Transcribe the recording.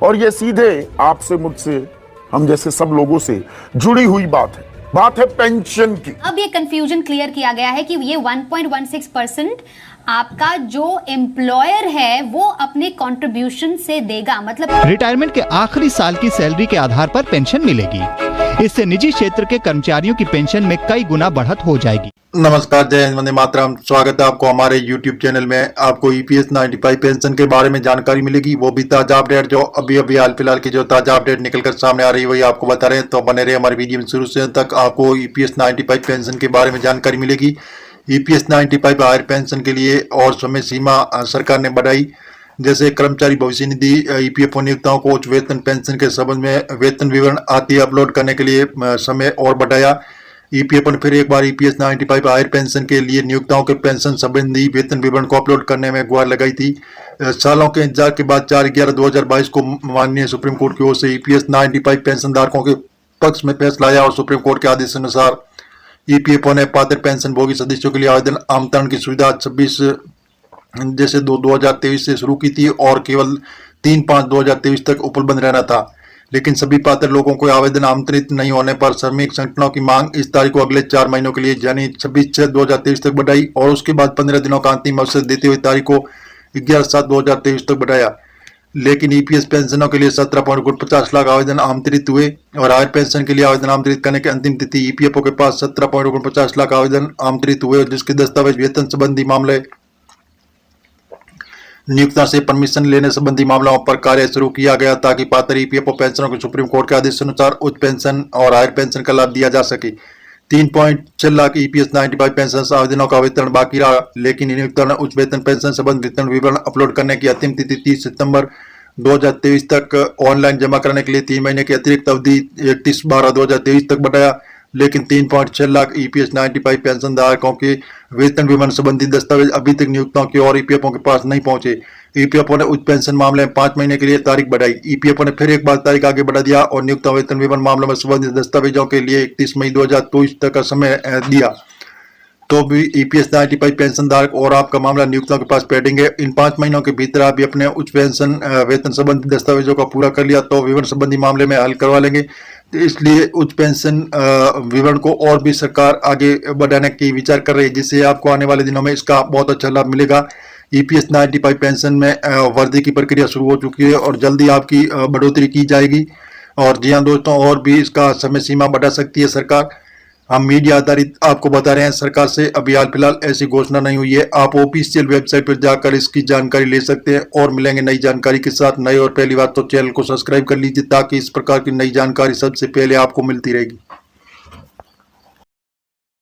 और ये सीधे आपसे, मुझसे, हम जैसे सब लोगों से जुड़ी हुई बात है पेंशन की। अब ये कंफ्यूजन क्लियर किया गया है कि ये 1.16% आपका जो एम्प्लॉयर है वो अपने कंट्रीब्यूशन से देगा, मतलब रिटायरमेंट के आखिरी साल की सैलरी के आधार पर पेंशन मिलेगी। इससे निजी क्षेत्र के कर्मचारियों की पेंशन में कई गुना बढ़त हो जाएगी। नमस्कार, जय हिंद, वंदे मातरम। स्वागत है आपको हमारे YouTube चैनल में। आपको EPS 95 पेंशन के बारे में जानकारी मिलेगी, वो भी ताजा अपडेट जो अभी हाल फिलहाल की जो ताजा अपडेट निकलकर सामने आ रही है वही आपको बता रहे हैं। तो बने रहे हमारे वीडियो में शुरू से अंत तक। आपको EPS 95 पेंशन के बारे में जानकारी मिलेगी। EPS 95 हायर पेंशन के लिए और समय सीमा सरकार ने बढ़ाई। जैसे कर्मचारी भविष्य निधि EPFO नियोक्ताओं को उच्च वेतन पेंशन के संबंध में वेतन विवरण आदि अपलोड करने के लिए समय और बढ़ाया। EPFO ने फिर एक बार EPS 95 हायर पेंशन के लिए नियोक्ताओं के पेंशन संबंधी वेतन विवरण को अपलोड करने में गुहार लगाई थी। सालों के इंतजार के बाद 4/11/2022 को माननीय सुप्रीम कोर्ट की ओर से EPS 95 पेंशन धारकों के पक्ष में फैसला आया और सुप्रीम कोर्ट के आदेश अनुसार EPFO ने पात्र पेंशन भोगी सदस्यों के लिए आवेदन आमंत्रण की सुविधा 26/2/2023 से शुरू की थी और केवल 3/5/2023 तक उपलब्ध रहना था। लेकिन सभी पात्र लोगों को आवेदन आमंत्रित नहीं होने पर श्रमिक संगठनों की मांग इस तारीख को अगले 4 महीनों के लिए यानी 26/6/2023 तक बढ़ाई और उसके बाद 15 दिनों का अंतिम अवसर देते हुए तारीख को 11/7/2023 तक बढ़ाया। लेकिन EPS पेंशनों के लिए 17.50 लाख आवेदन आमंत्रित हुए और हायर पेंशन के लिए आवेदन आमंत्रित करने की अंतिम तिथि EPFO के पास 17.50 लाख आवेदन आमंत्रित हुए, जिसके दस्तावेज वेतन संबंधी मामले, नियोक्ता से परमिशन लेने संबंधी मामलों पर कार्य शुरू किया गया ताकि पात्र EPFO पेंशनों को सुप्रीम कोर्ट के आदेश अनुसार उच्च पेंशन और हायर पेंशन का लाभ दिया जा सके। 3.6 लाख EPS 95 पेंशन आवेदनों का वितरण बाकी रहा, लेकिन नियोक्ता ने उच्च वेतन पेंशन संबंधी वेतन विवरण अपलोड करने की अंतिम तिथि 30 सितंबर 2023 तक ऑनलाइन जमा करने के लिए 3 महीने की अतिरिक्त अवधि 31/12/2023 तक बढ़ाया। लेकिन 3.6 लाख EPS 95 पेंशन धारकों के वेतन विवरण संबंधी दस्तावेज अभी तक नियोक्ताओं की और EPFO के पास नहीं पहुंचे। EPFO ने उच्च पेंशन मामले में 5 महीने के लिए तारीख बढ़ाई। EPFO ने फिर एक बार तारीख आगे बढ़ा दिया और नियोक्ता वेतन विवरण मामलों में संबंधित दस्तावेजों के लिए 31 मई 2023 तक का समय दिया। तो भी EPS 95 पेंशन धारक और आपका मामला नियोक्ताओं के पास पेंडिंग है। इन 5 महीनों के भीतर आप अपने उच्च पेंशन वेतन संबंधी दस्तावेजों का पूरा कर लिया तो विवरण संबंधी मामले में हल करवा लेंगे। इसलिए उच्च पेंशन विवरण को और भी सरकार आगे बढ़ाने की विचार कर रही है, जिससे आपको आने वाले दिनों में इसका बहुत अच्छा लाभ मिलेगा। EPS 95 पेंशन में वर्दी की प्रक्रिया शुरू हो चुकी है और जल्दी आपकी बढ़ोतरी की जाएगी। और जी हाँ दोस्तों, और भी इसका समय सीमा बढ़ा सकती है सरकार। हम मीडिया आधारित आपको बता रहे हैं, सरकार से अभी हाल फिलहाल ऐसी घोषणा नहीं हुई है। आप ऑफिशियल वेबसाइट पर जाकर इसकी जानकारी ले सकते हैं और मिलेंगे नई जानकारी के साथ। नई और पहली बात तो चैनल को सब्सक्राइब कर लीजिए ताकि इस प्रकार की नई जानकारी सबसे पहले आपको मिलती रहेगी।